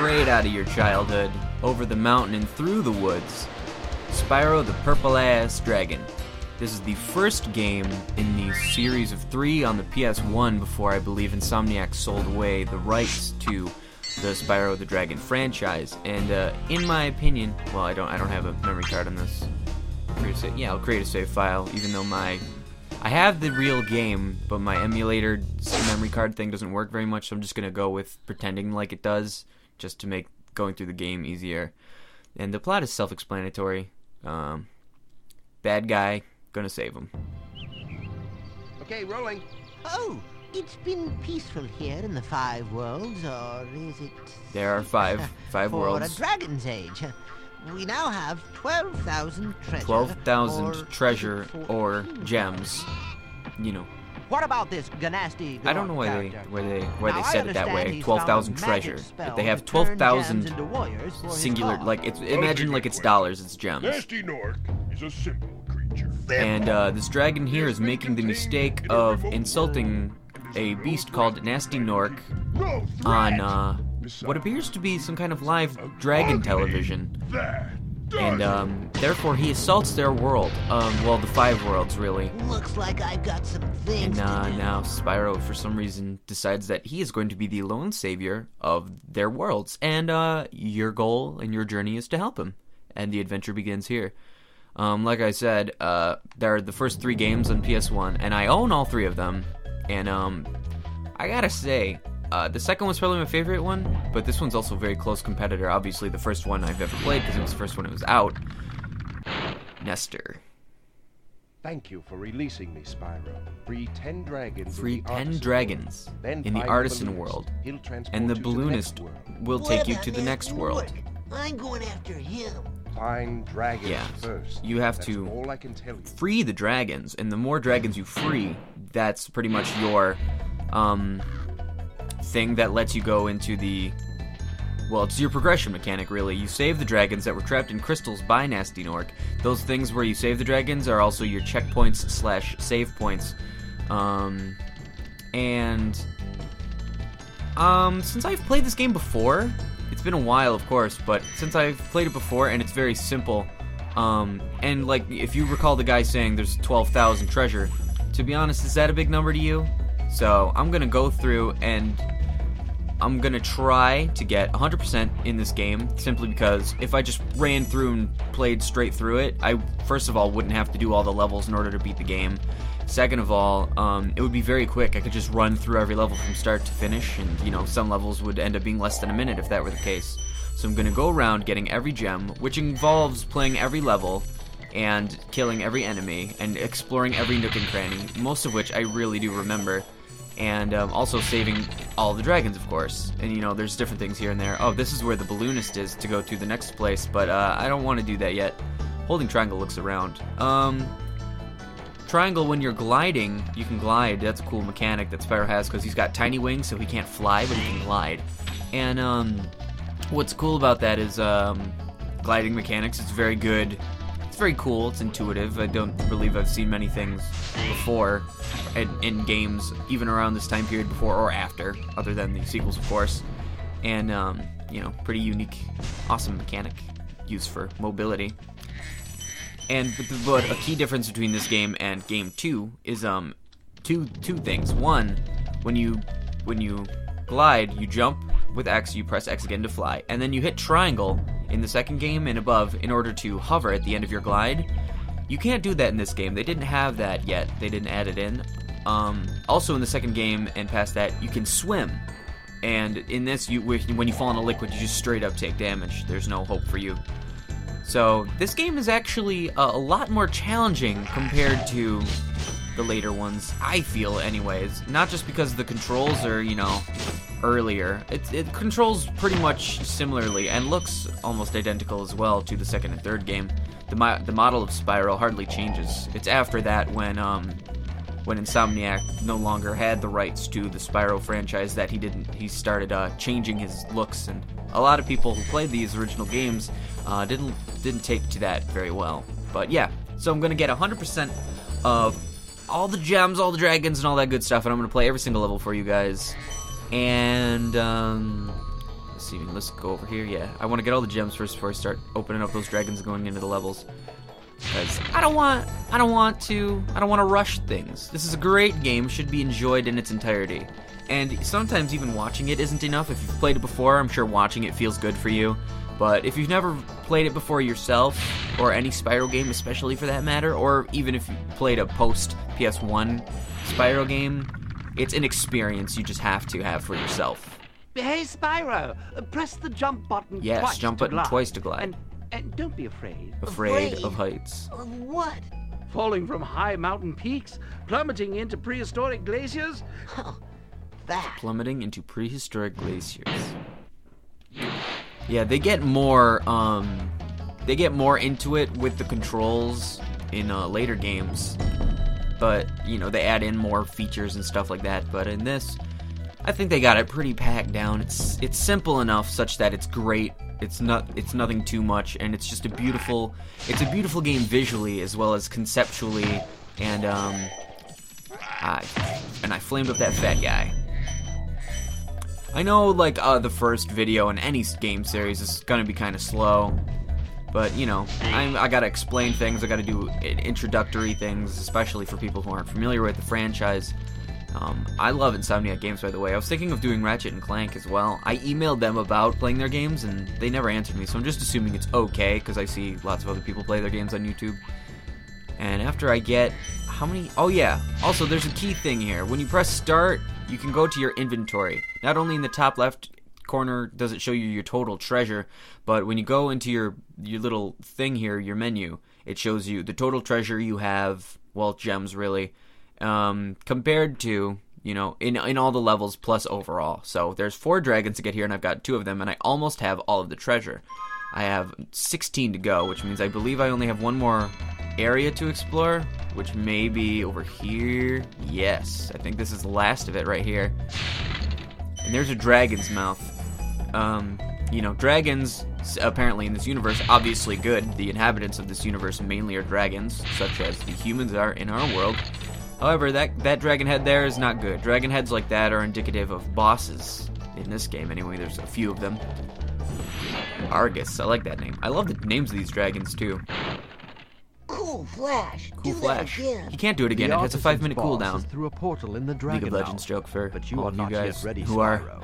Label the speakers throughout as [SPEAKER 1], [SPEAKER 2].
[SPEAKER 1] straight out of your childhood, over the mountain and through the woods. Spyro the Purple-Ass Dragon. This is the first game in the series of 3 on the PS1 before I believe Insomniac sold away the rights to the Spyro the Dragon franchise. And in my opinion, well, I don't have a memory card on this. I'll create a save file, even though I have the real game, but my emulator memory card thing doesn't work very much, so I'm just gonna go with pretending like it does, just to make going through the game easier. And the plot is self-explanatory. Bad guy, gonna save him.
[SPEAKER 2] Okay, rolling.
[SPEAKER 3] Oh, it's been peaceful here in the 5 worlds, or is it...
[SPEAKER 1] There are five worlds.
[SPEAKER 3] For a dragon's age. We now have 12,000 treasure.
[SPEAKER 1] 12,000 treasure or gems. You know.
[SPEAKER 3] What about this Gnasty?
[SPEAKER 1] I don't know why they said it that way. 12,000 treasure. But they have
[SPEAKER 3] 12,000
[SPEAKER 1] 12,000 singular. Like it's imagine like it's dollars. It's gems.
[SPEAKER 4] Gnasty Nork is a simple creature.
[SPEAKER 1] And this dragon here is making the mistake of insulting a beast called Gnasty Nork on what appears to be some kind of live dragon television. And therefore he assaults their world. Well, the 5 worlds, really.
[SPEAKER 3] Looks like I've got some things
[SPEAKER 1] And
[SPEAKER 3] to do.
[SPEAKER 1] now Spyro, for some reason, decides that he is going to be the lone savior of their worlds. And your goal and your journey is to help him. And the adventure begins here. Like I said, there are the first 3 games on PS1, and I own all 3 of them. And I gotta say, the second one's probably my favorite one, but this one's also a very close competitor. Obviously, the first one I've ever played because it was the first one it was out. Nestor.
[SPEAKER 2] Thank you for releasing me, Spyro. Free 10 dragons.
[SPEAKER 1] Free
[SPEAKER 2] in the
[SPEAKER 1] 10
[SPEAKER 2] artisan
[SPEAKER 1] dragons
[SPEAKER 2] world. Then
[SPEAKER 1] in the
[SPEAKER 2] find
[SPEAKER 1] artisan
[SPEAKER 2] balloonist.
[SPEAKER 1] world,
[SPEAKER 2] He'll transport
[SPEAKER 1] and the
[SPEAKER 2] you to
[SPEAKER 1] balloonist
[SPEAKER 2] next world.
[SPEAKER 1] will take you to the next world.
[SPEAKER 3] I'm going after him.
[SPEAKER 2] Find dragons
[SPEAKER 1] Yeah,
[SPEAKER 2] first.
[SPEAKER 1] you have
[SPEAKER 2] That's
[SPEAKER 1] to
[SPEAKER 2] all I can tell you.
[SPEAKER 1] free the dragons, and the more dragons you free, that's pretty much your thing that lets you go into the... Well, it's your progression mechanic, really. You save the dragons that were trapped in crystals by Gnasty Nork. Those things where you save the dragons are also your checkpoints / save points. Since I've played this game before, it's been a while, of course, but since I've played it before and it's very simple, and like, if you recall the guy saying there's 12,000 treasure, to be honest, is that a big number to you? So, I'm gonna go through and I'm gonna try to get 100% in this game, simply because if I just ran through and played straight through it, I, first of all, wouldn't have to do all the levels in order to beat the game. Second of all, it would be very quick. I could just run through every level from start to finish, and, you know, some levels would end up being less than a minute if that were the case. So I'm gonna go around getting every gem, which involves playing every level, and killing every enemy, and exploring every nook and cranny, most of which I really do remember. And also saving all the dragons, of course. And, you know, there's different things here and there. Oh, this is where the balloonist is to go to the next place, but I don't want to do that yet. Holding triangle looks around. Triangle, when you're gliding, you can glide. That's a cool mechanic that Spyro has, because he's got tiny wings, so he can't fly, but he can glide. And what's cool about that is gliding mechanics. It's very good. It's very cool. It's intuitive. I don't believe I've seen many things before in games, even around this time period, before or after, other than the sequels, of course. And, you know, pretty unique, awesome mechanic used for mobility. But a key difference between this game and game 2 is two things. One, when you glide, you jump with X, you press X again to fly, and then you hit triangle in the second game and above in order to hover at the end of your glide. You can't do that in this game. They didn't have that yet. They didn't add it in. Also in the second game and past that, you can swim. And in this, when you fall in a liquid, you just straight up take damage. There's no hope for you. So this game is actually a lot more challenging compared to the later ones, I feel anyways. Not just because the controls are, you know, earlier. It controls pretty much similarly and looks almost identical as well to the second and third game. The model of Spyro hardly changes. It's after that when Insomniac no longer had the rights to the Spyro franchise that he started changing his looks, and a lot of people who played these original games didn't take to that very well. But yeah, so I'm gonna get 100% of all the gems, all the dragons, and all that good stuff, and I'm gonna play every single level for you guys. And see. Let's go over here. Yeah, I want to get all the gems first before I start opening up those dragons and going into the levels. Because I don't want to rush things. This is a great game, should be enjoyed in its entirety. And sometimes even watching it isn't enough. If you've played it before, I'm sure watching it feels good for you. But if you've never played it before yourself, or any Spyro game especially for that matter, or even if you played a post PS1 Spyro game, it's an experience you just have to have for yourself.
[SPEAKER 5] Hey, Spyro, press the jump button
[SPEAKER 1] Yes,
[SPEAKER 5] twice
[SPEAKER 1] jump
[SPEAKER 5] to
[SPEAKER 1] button
[SPEAKER 5] glide.
[SPEAKER 1] twice to glide.
[SPEAKER 5] And don't be afraid.
[SPEAKER 1] Afraid of heights.
[SPEAKER 3] Of what?
[SPEAKER 5] Falling from high mountain peaks, plummeting into prehistoric glaciers.
[SPEAKER 3] Oh, that.
[SPEAKER 1] Plummeting into prehistoric glaciers. Yeah, they get more into it with the controls in later games. But, you know, they add in more features and stuff like that. But in this, I think they got it pretty packed down. It's simple enough such that it's great. It's nothing too much, and it's just a beautiful game visually as well as conceptually. And I flamed up that fat guy. I know, like, the first video in any game series is gonna be kind of slow, but, you know, I gotta explain things, I gotta do introductory things, especially for people who aren't familiar with the franchise. I love Insomniac games, by the way. I was thinking of doing Ratchet and Clank as well. I emailed them about playing their games, and they never answered me, so I'm just assuming it's okay, because I see lots of other people play their games on YouTube. And after I get... how many... oh yeah, also there's a key thing here. When you press start, you can go to your inventory. Not only in the top left corner does it show you your total treasure, but when you go into your little thing here, your menu, it shows you the total treasure you have, well, gems really, compared to, you know, in all the levels plus overall. So there's 4 dragons to get here, and I've got 2 of them, and I almost have all of the treasure. I have 16 to go, which means I believe I only have 1 more area to explore, which may be over here. Yes, I think this is the last of it right here. And there's a dragon's mouth. You know, dragons, apparently in this universe, obviously good. The inhabitants of this universe mainly are dragons, such as the humans are in our world. However, that dragon head there is not good. Dragon heads like that are indicative of bosses. In this game, anyway, there's a few of them. Argus, I like that name. I love the names of these dragons, too.
[SPEAKER 3] Cool Flash.
[SPEAKER 1] Cool
[SPEAKER 3] Do
[SPEAKER 1] Flash.
[SPEAKER 3] That again.
[SPEAKER 1] He can't do it again. It has a 5-minute cooldown.
[SPEAKER 2] Through a portal in the dragon
[SPEAKER 1] League of Legends joke for
[SPEAKER 2] but you
[SPEAKER 1] all
[SPEAKER 2] are
[SPEAKER 1] of you
[SPEAKER 2] not
[SPEAKER 1] guys
[SPEAKER 2] yet ready,
[SPEAKER 1] who are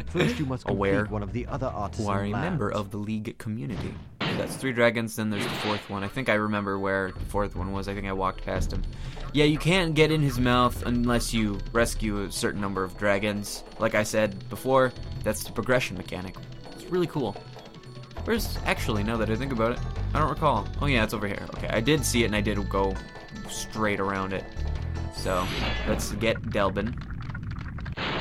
[SPEAKER 2] First, you must complete
[SPEAKER 1] aware,
[SPEAKER 2] one of the other artisan
[SPEAKER 1] who are a
[SPEAKER 2] labs.
[SPEAKER 1] member of the League community. That's 3 dragons, then there's the 4th one. I think I remember where the 4th one was. I think I walked past him. Yeah, you can't get in his mouth unless you rescue a certain number of dragons. Like I said before, that's the progression mechanic. It's really cool. Where's, actually, now that I think about it, I don't recall. Oh yeah, it's over here. Okay, I did see it and I did go straight around it. So, let's get Delbin.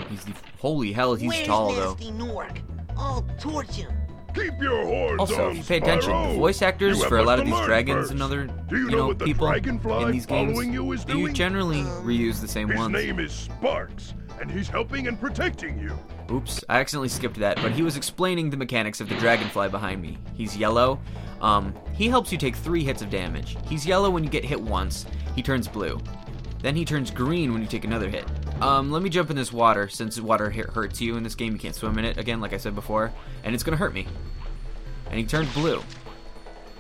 [SPEAKER 1] He's the, holy hell, he's
[SPEAKER 3] Where's
[SPEAKER 1] tall though.
[SPEAKER 3] Nasty Nork? I'll torch him.
[SPEAKER 4] Keep your horns
[SPEAKER 1] Also,
[SPEAKER 4] on,
[SPEAKER 1] if you pay attention,
[SPEAKER 4] Spyro.
[SPEAKER 1] the voice actors
[SPEAKER 4] You have
[SPEAKER 1] for a lot
[SPEAKER 4] much
[SPEAKER 1] of
[SPEAKER 4] to
[SPEAKER 1] these
[SPEAKER 4] learn
[SPEAKER 1] dragons
[SPEAKER 4] first.
[SPEAKER 1] and other,
[SPEAKER 4] Do you know what the
[SPEAKER 1] people
[SPEAKER 4] dragonfly
[SPEAKER 1] in these games,
[SPEAKER 4] following you is
[SPEAKER 1] you
[SPEAKER 4] doing?
[SPEAKER 1] generally reuse the same
[SPEAKER 4] His
[SPEAKER 1] ones.
[SPEAKER 4] name is Sparks, and he's helping and protecting you.
[SPEAKER 1] Oops, I accidentally skipped that, but he was explaining the mechanics of the dragonfly behind me. He's yellow. He helps you take 3 hits of damage. He's yellow when you get hit once. He turns blue. Then he turns green when you take another hit. Let me jump in this water, since water hurts you in this game. You can't swim in it, again, like I said before. And it's gonna hurt me. And he turns blue.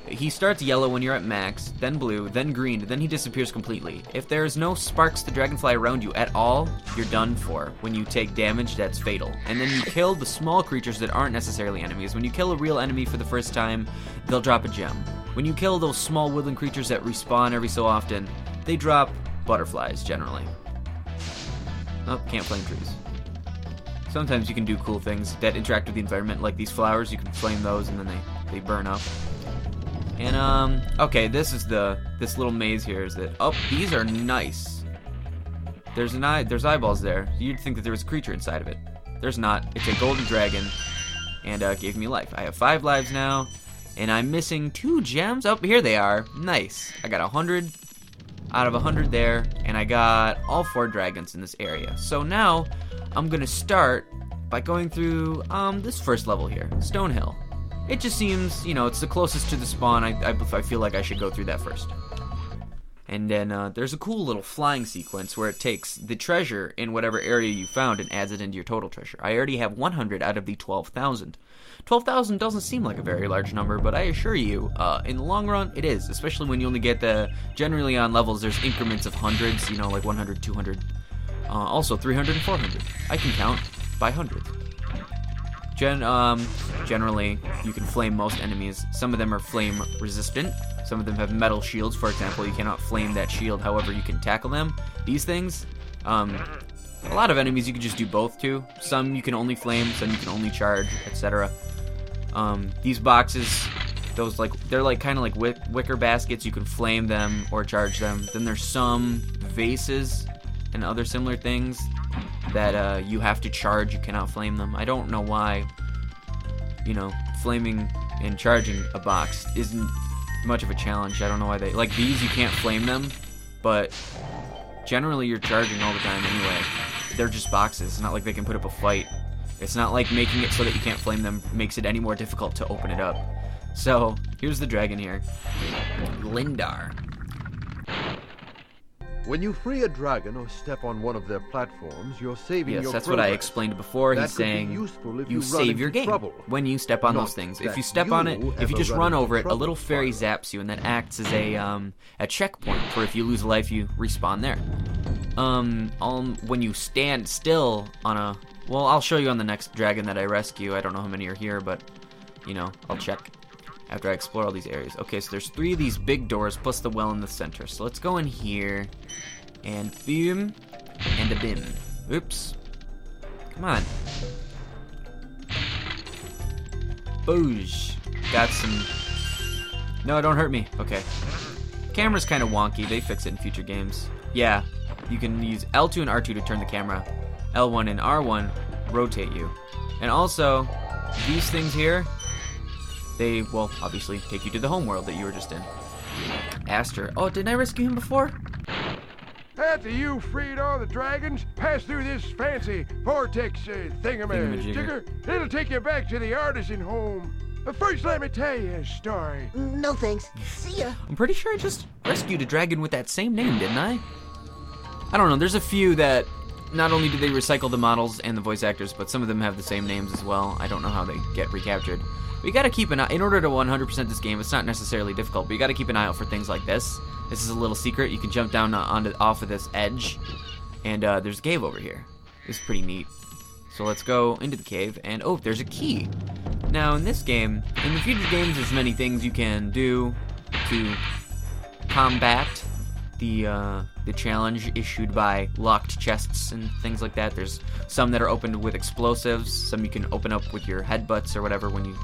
[SPEAKER 1] He starts yellow when you're at max, then blue, then green, then he disappears completely. If there is no Sparks the Dragonfly around you at all, you're done for. When you take damage, that's fatal. And then you kill the small creatures that aren't necessarily enemies. When you kill a real enemy for the first time, they'll drop a gem. When you kill those small woodland creatures that respawn every so often, they drop butterflies, generally. Oh, can't flame trees. Sometimes you can do cool things that interact with the environment, like these flowers. You can flame those and then they burn up. And okay, this little maze here is that, oh, these are nice. There's eyeballs there. You'd think that there was a creature inside of it. There's not. It's a golden dragon, and gave me life. I have 5 lives now, and I'm missing 2 gems. Oh, here they are. Nice. I got 100 out of 100 there, and I got all 4 dragons in this area. So now I'm gonna start by going through this first level here, Stonehill. It just seems, you know, it's the closest to the spawn. I feel like I should go through that first. And then there's a cool little flying sequence where it takes the treasure in whatever area you found and adds it into your total treasure. I already have 100 out of the 12,000. 12,000 doesn't seem like a very large number, but I assure you, in the long run, it is. Especially when you only get generally on levels, there's increments of hundreds, like 100, 200. Also 300 and 400. I can count by hundreds. Generally, you can flame most enemies. Some of them are flame resistant. Some of them have metal shields, for example. You cannot flame that shield, however, you can tackle them. These things, a lot of enemies you can just do both to. Some you can only flame, some you can only charge, etc. These boxes, they're kind of like wicker baskets. You can flame them or charge them. Then there's some vases and other similar things that you have to charge. You cannot flame them. I don't know why, flaming and charging a box isn't much of a challenge. I don't know why they... Like these, you can't flame them, but generally you're charging all the time anyway. They're just boxes. It's not like they can put up a fight. It's not like making it so that you can't flame them makes it any more difficult to open it up. So, here's the dragon here. Lindar.
[SPEAKER 2] When you free a dragon or step on one of their platforms, you're saving your
[SPEAKER 1] Yes, that's
[SPEAKER 2] progress.
[SPEAKER 1] what I explained before.
[SPEAKER 2] That
[SPEAKER 1] He's
[SPEAKER 2] could be
[SPEAKER 1] saying
[SPEAKER 2] useful if
[SPEAKER 1] you
[SPEAKER 2] run
[SPEAKER 1] save your
[SPEAKER 2] into
[SPEAKER 1] game
[SPEAKER 2] trouble.
[SPEAKER 1] when you step on
[SPEAKER 2] Not
[SPEAKER 1] those things. If
[SPEAKER 2] that
[SPEAKER 1] you step on it, if you
[SPEAKER 2] ever
[SPEAKER 1] just
[SPEAKER 2] run
[SPEAKER 1] run
[SPEAKER 2] into
[SPEAKER 1] over it, a
[SPEAKER 2] trouble,
[SPEAKER 1] little fairy
[SPEAKER 2] Spyro.
[SPEAKER 1] zaps you, and that acts as a checkpoint for if you lose a life, you respawn there. When you stand still on a... Well, I'll show you on the next dragon that I rescue. I don't know how many are here, but, I'll check after I explore all these areas. Okay, so there's 3 of these big doors plus the well in the center. So let's go in here, and boom, and a bim. Oops. Come on. Boosh. Got some... No, don't hurt me. Okay. Camera's kind of wonky. They fix it in future games. Yeah, you can use L2 and R2 to turn the camera. L1 and R1 rotate you. And also, these things here, they will obviously take you to the home world that you were just in. Aster. Oh, didn't I rescue him before?
[SPEAKER 4] After you freed all the dragons, pass through this fancy vortex thingamajigger. It'll take you back to the artisan home. But first, let me tell you a story.
[SPEAKER 3] No thanks. See ya.
[SPEAKER 1] I'm pretty sure I just rescued a dragon with that same name, didn't I? I don't know. There's a few that not only do they recycle the models and the voice actors, but some of them have the same names as well. I don't know how they get recaptured. But you gotta keep an eye, in order to 100% this game, it's not necessarily difficult, but you gotta keep an eye out for things like this. This is a little secret. You can jump down off of this edge, and there's a cave over here. It's pretty neat. So let's go into the cave, and oh, there's a key. Now in this game, in the future games, there's many things you can do to combat the challenge issued by locked chests and things like that. There's some that are opened with explosives, some you can open up with your headbutts or whatever when you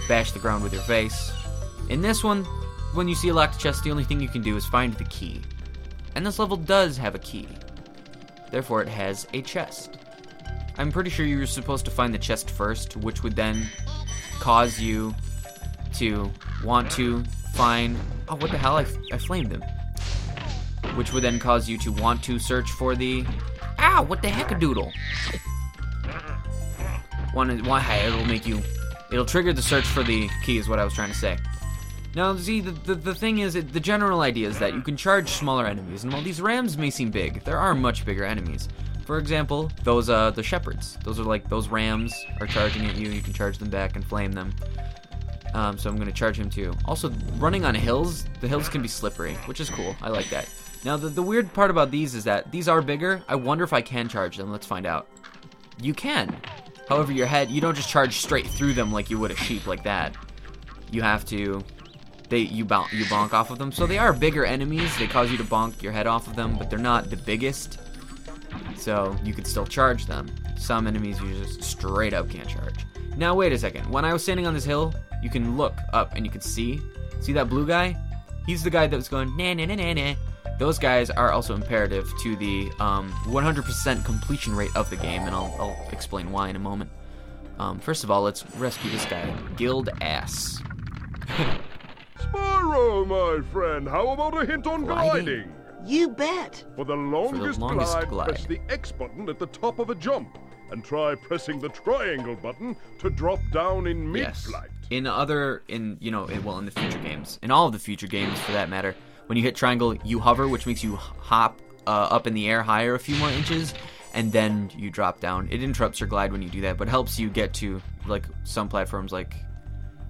[SPEAKER 1] bash the ground with your face. In this one, when you see a locked chest, the only thing you can do is find the key. And this level does have a key. Therefore, it has a chest. I'm pretty sure you're supposed to find the chest first, which would then cause you to want to find... Oh, what the hell? I flamed him. Which would then cause you to want to search for the... Ow! What the heck-a-doodle? It'll make you... It'll trigger the search for the key is what I was trying to say. Now, see, the thing is, the general idea is that you can charge smaller enemies, and while these rams may seem big, there are much bigger enemies. For example, those, the shepherds. Those are like, those rams are charging at you, you can charge them back and flame them. So I'm gonna charge him too. Also, running on hills, the hills can be slippery, which is cool, I like that. Now, the weird part about these is that these are bigger. I wonder if I can charge them, let's find out. You can. However, your head, you don't just charge straight through them like you would a sheep like that. You have to... You bonk off of them. So they are bigger enemies. They cause you to bonk your head off of them, but they're not the biggest. So you could still charge them. Some enemies you just straight up can't charge. Now wait a second. When I was standing on this hill, you can look up and you can see that blue guy? He's the guy that was going na na na na na. Those guys are also imperative to the 100% completion rate of the game, and I'll explain why in a moment. First of all, let's rescue this guy, Guild Ass.
[SPEAKER 4] Spyro, my friend, how about a hint on gliding?
[SPEAKER 3] You bet.
[SPEAKER 4] For the longest glide,
[SPEAKER 1] glide,
[SPEAKER 4] press the X button at the top of a jump, and try pressing the triangle button to drop down in mid-flight.
[SPEAKER 1] In the future games, in all of the future games for that matter, When you hit triangle, you hover, which makes you hop up in the air higher a few more inches, and then you drop down. It interrupts your glide when you do that, but helps you get to like some platforms. Like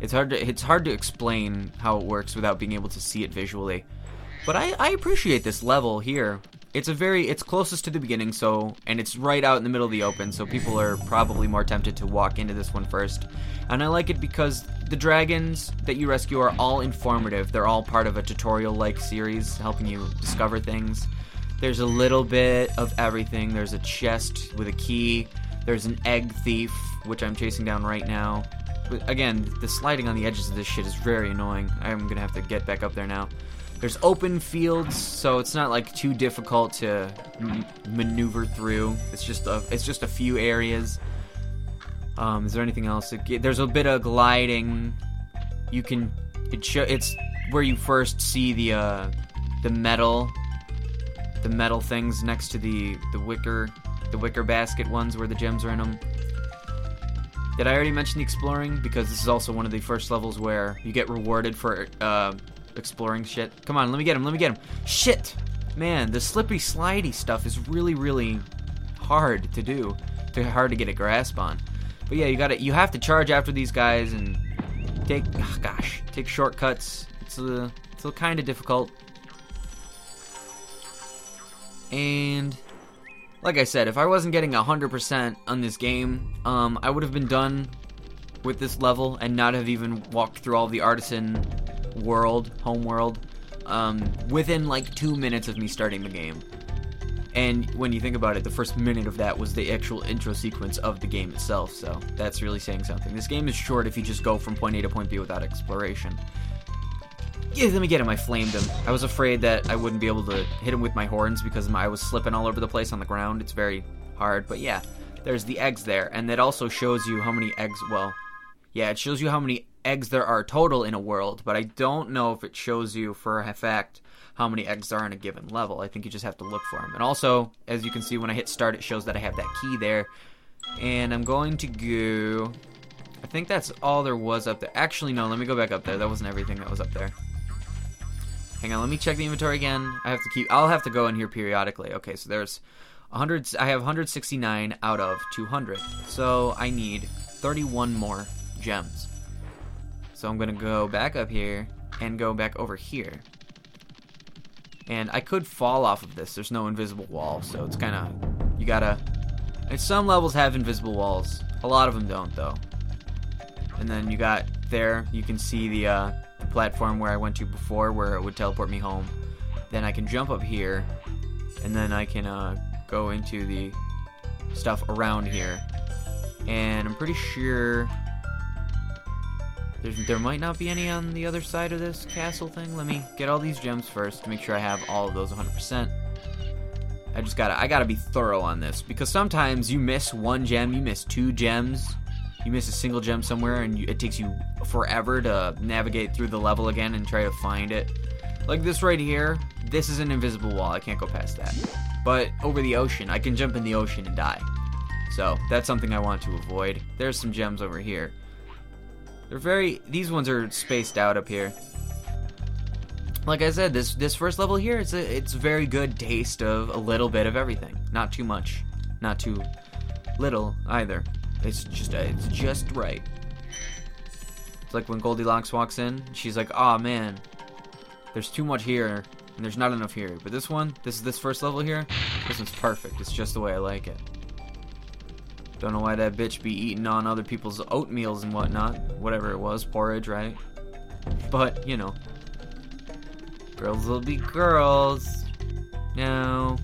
[SPEAKER 1] it's hard to explain how it works without being able to see it visually. But I appreciate this level here. It's closest to the beginning, and it's right out in the middle of the open, so people are probably more tempted to walk into this one first. And I like it because the dragons that you rescue are all informative. They're all part of a tutorial-like series, helping you discover things. There's a little bit of everything. There's a chest with a key. There's an egg thief, which I'm chasing down right now. But again, the sliding on the edges of this shit is very annoying. I'm gonna have to get back up there now. There's open fields, so it's not like too difficult to maneuver through. It's just a few areas. Is there anything else? There's a bit of gliding. It's where you first see the metal things next to the wicker basket ones where the gems are in them. Did I already mention the exploring? Because this is also one of the first levels where you get rewarded for exploring shit. Come on, let me get him. Shit! Man, the slippy slidey stuff is really, really hard to do. Hard to get a grasp on. But yeah, you have to charge after these guys and take shortcuts. It's kind of difficult. And like I said, if I wasn't getting 100% on this game, I would have been done with this level and not have even walked through all the artisan home world, within like 2 minutes of me starting the game. And when you think about it, the first minute of that was the actual intro sequence of the game itself, so that's really saying something. This game is short if you just go from point A to point B without exploration. Yeah, let me get him. I flamed him. I was afraid that I wouldn't be able to hit him with my horns because I was slipping all over the place on the ground. It's very hard, but yeah, there's the eggs there, and that also shows you how many eggs, it shows you how many eggs there are total in a world, but I don't know if it shows you for a fact how many eggs there are in a given level. I think you just have to look for them. And also, as you can see, when I hit start, it shows that I have that key there. And I'm going to go... I think that's all there was up there. Actually, no, let me go back up there. That wasn't everything that was up there. Hang on, let me check the inventory again. I'll have to go in here periodically. Okay, so there's 100. I have 169 out of 200. So I need 31 more gems. So I'm gonna go back up here and go back over here. And I could fall off of this. There's no invisible wall, so it's kind of, and some levels have invisible walls. A lot of them don't, though. And then you can see the platform where I went to before, where it would teleport me home. Then I can jump up here, and then I can go into the stuff around here. And I'm pretty sure there might not be any on the other side of this castle thing. Let me get all these gems first to make sure I have all of those 100%. I gotta be thorough on this, because sometimes you miss one gem, you miss 2 gems, you miss a single gem somewhere, and it takes you forever to navigate through the level again and try to find it. Like this right here, this is an invisible wall, I can't go past that. But over the ocean, I can jump in the ocean and die. So that's something I want to avoid. There's some gems over here. These ones are spaced out up here. Like I said, this first level here, it's a very good taste of a little bit of everything. Not too much, not too little either. It's just right. It's like when Goldilocks walks in, she's like, "Oh man, there's too much here and there's not enough here." But this first level here, this one's perfect. It's just the way I like it. Don't know why that bitch be eating on other people's oatmeals and whatnot. Whatever it was, porridge, right? But, you know. Girls will be girls. Now,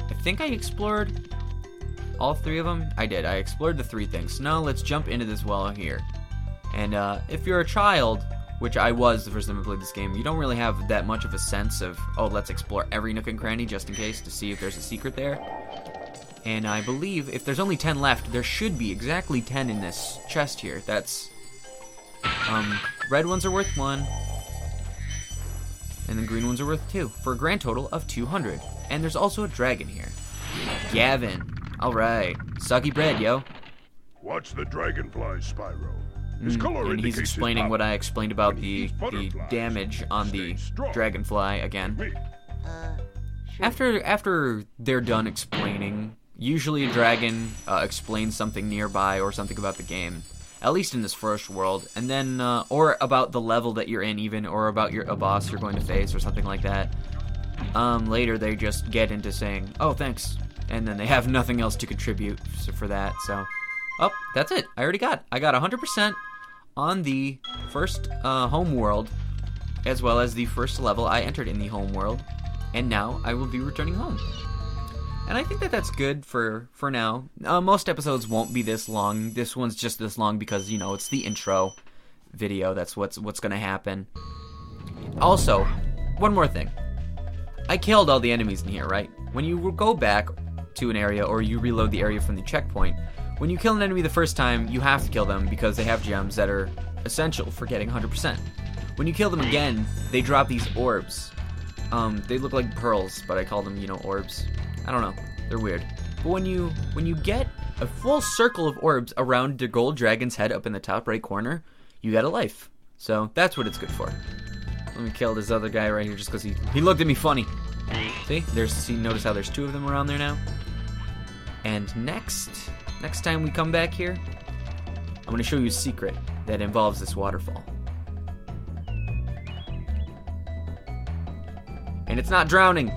[SPEAKER 1] I think I explored all 3 of them. I did. I explored the 3 things. So now let's jump into this well here. And if you're a child, which I was the first time I played this game, you don't really have that much of a sense of, oh, let's explore every nook and cranny just in case to see if there's a secret there. And I believe if there's only 10 left, there should be exactly 10 in this chest here. That's, red ones are worth 1, and the green ones are worth 2, for a grand total of 200. And there's also a dragon here. Gavin. Alright. Soggy bread, yo.
[SPEAKER 4] Watch the dragonflies, Spyro.
[SPEAKER 1] And he's explaining what I explained about the damage on the dragonfly again. After they're done explaining, usually a dragon explains something nearby or something about the game, at least in this first world, and then or about the level that you're in even, or about a boss you're going to face or something like that. Later they just get into saying, oh, thanks, and then they have nothing else to contribute for that. So, oh, that's it. I got 100% on the first home world, as well as the first level I entered in the home world, and now I will be returning home. And I think that's good for now. Most episodes won't be this long. This one's just this long because, you know, it's the intro video. That's what's going to happen. Also, one more thing. I killed all the enemies in here, right? When you go back to an area or you reload the area from the checkpoint, when you kill an enemy the first time, you have to kill them because they have gems that are essential for getting 100%. When you kill them again, they drop these orbs. They look like pearls, but I call them, you know, orbs. I don't know. They're weird. But when you get a full circle of orbs around the gold dragon's head up in the top right corner, you get a life. So that's what it's good for. Let me kill this other guy right here just because he looked at me funny. See? Notice how there's two of them around there now? And next time we come back here, I'm going to show you a secret that involves this waterfall. And it's not drowning.